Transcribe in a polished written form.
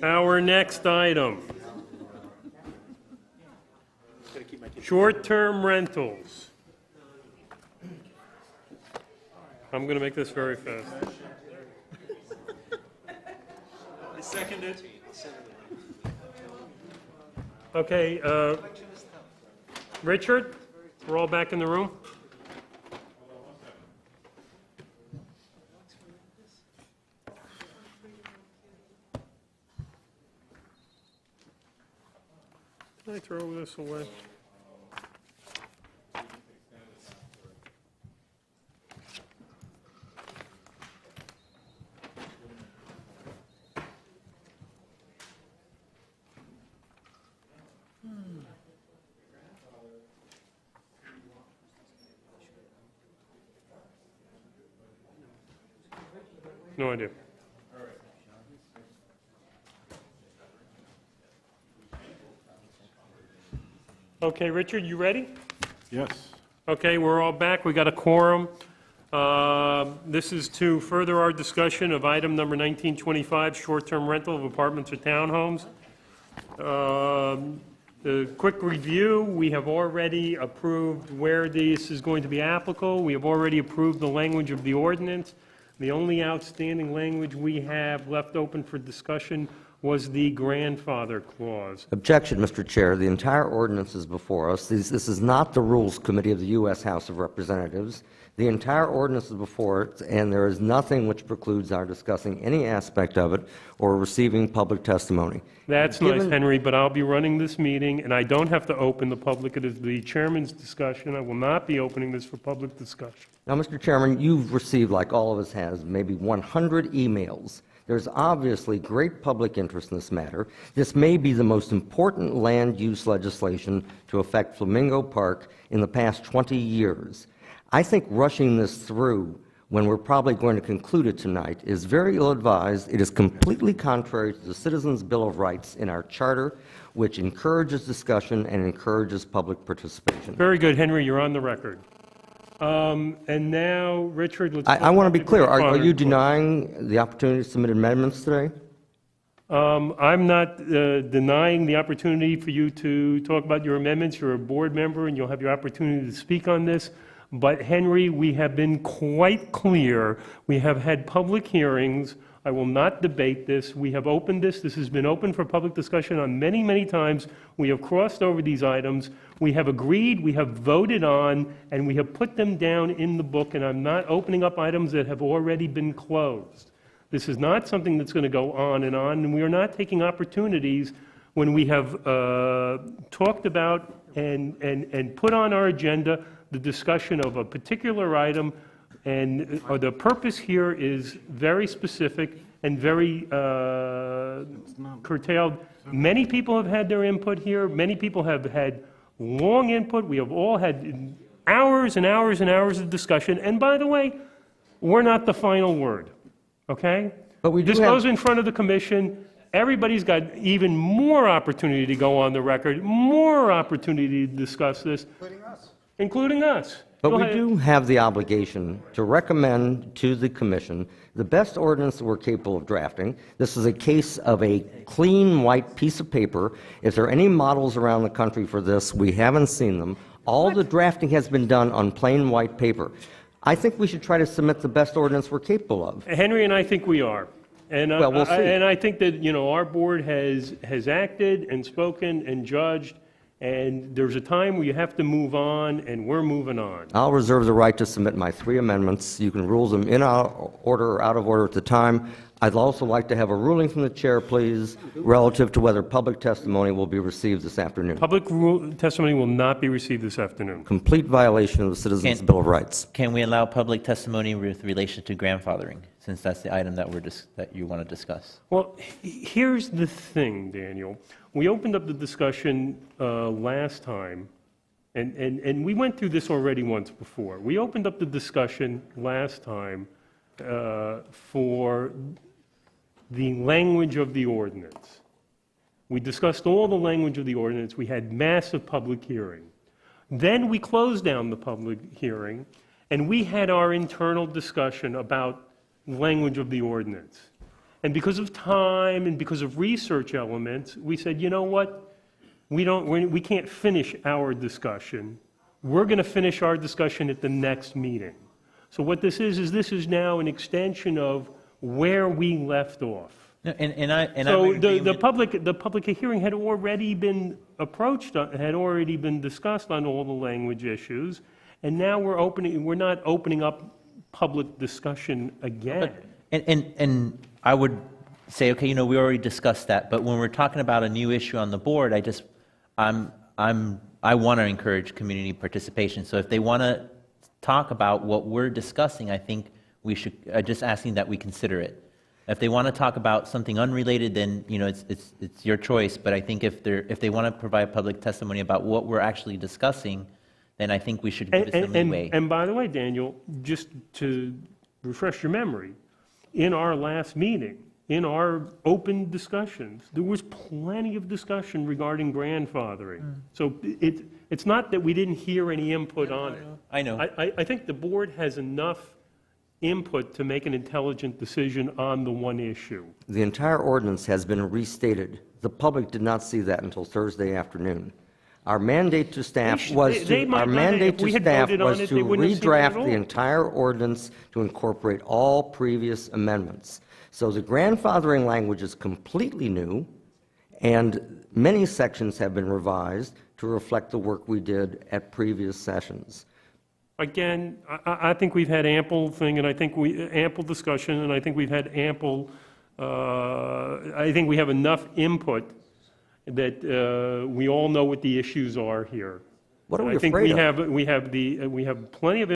Our next item, short-term rentals. I'm going to make this very fast. I second it. Okay, Richard, we're all back in the room? Can I throw this away? No idea. Okay, Richard, you ready? Yes. Okay, we're all back. We got a quorum. This is to further our discussion of item number 1925, short-term rental of apartments or townhomes. The quick review, we have already approved where this is going to be applicable. We have already approved the language of the ordinance. The only outstanding language we have left open for discussion was the grandfather clause. Objection, Mr. Chair. The entire ordinance is before us. This is not the Rules Committee of the U.S. House of Representatives. The entire ordinance is before it, and there is nothing which precludes our discussing any aspect of it or receiving public testimony. That's nice, Henry, but I'll be running this meeting, and I don't have to open the public. It is the chairman's discussion. I will not be opening this for public discussion. Now, Mr. Chairman, you've received, like all of us has, maybe 100 emails. There's obviously great public interest in this matter. This may be the most important land use legislation to affect Flamingo Park in the past 20 years. I think rushing this through when we're probably going to conclude it tonight is very ill-advised. It is completely contrary to the Citizens' Bill of Rights in our charter, which encourages discussion and encourages public participation. Very good, Henry, you're on the record. And now, Richard, let's... I want to be clear. Are you clause. denying the opportunity to submit amendments today? I'm not denying the opportunity for you to talk about your amendments. You're a board member, and you'll have your opportunity to speak on this. But, Henry, we have been quite clear. We have had public hearings. I will not debate this. We have opened this. This has been open for public discussion on many, many times. We have crossed over these items. We have agreed, we have voted on, and we have put them down in the book, and I'm not opening up items that have already been closed. This is not something that's going to go on, and we are not taking opportunities when we have talked about and put on our agenda the discussion of a particular item, and the purpose here is very specific and very curtailed. Many people have had their input here. Many people have had long input. We have all had hours and hours and hours of discussion. And by the way, we're not the final word, okay? But we do this goes in front of the commission. Everybody's got even more opportunity to go on the record, more opportunity to discuss this. Including us. But we do have the obligation to recommend to the Commission the best ordinance that we're capable of drafting. This is a case of a clean white piece of paper. If there are any models around the country for this, we haven't seen them. All the drafting has been done on plain white paper. I think we should try to submit the best ordinance we're capable of. Henry and I think we are. And, well, we'll see. And I think that, you know, our board has acted and spoken and judged. And there's a time where you have to move on, and we're moving on. I'll reserve the right to submit my 3 amendments. You can rule them in order or out of order at the time. I'd also like to have a ruling from the chair, please, relative to whether public testimony will be received this afternoon. Public testimony will not be received this afternoon. Complete violation of the Citizens' Bill of Rights. Can we allow public testimony with relation to grandfathering, since that's the item that that you want to discuss? Well, here's the thing, Daniel. We opened up the discussion last time, and we went through this already once before. We opened up the discussion last time for the language of the ordinance. We discussed all the language of the ordinance. We had massive public hearing. Then we closed down the public hearing, and we had our internal discussion about language of the ordinance. And because of time and because of research elements, we said, you know what? We can't finish our discussion. We're going to finish our discussion at the next meeting. So what this is this is now an extension of where we left off. No, and I'm So in agreement. the public hearing had already been approached, had already been discussed on all the language issues, and now we're not opening up public discussion again. And I would say, okay, we already discussed that, but when we're talking about a new issue on the board, I want to encourage community participation. So if they want to talk about what we're discussing, I think we should, just asking that we consider it. If they want to talk about something unrelated, then, it's your choice, but I think if they want to provide public testimony about what we're actually discussing, then I think we should give it some leeway. And by the way, Daniel, just to refresh your memory, in our last meeting, in our open discussions, there was plenty of discussion regarding grandfathering. So it's not that we didn't hear any input on it. I know. I think the board has enough input to make an intelligent decision on the one issue. The entire ordinance has been restated. The public did not see that until Thursday afternoon. Our mandate to staff was they to, might our not have- mandate if to we had staff voted on was it, to they wouldn't have seen it at redraft all. the entire ordinance to incorporate all previous amendments. So the grandfathering language is completely new, and many sections have been revised to reflect the work we did at previous sessions. Again, I think we've had ample thing, and I think ample discussion, and I think we've had ample, I think we have enough input that we all know what the issues are here. What are And we I think afraid of? we have plenty of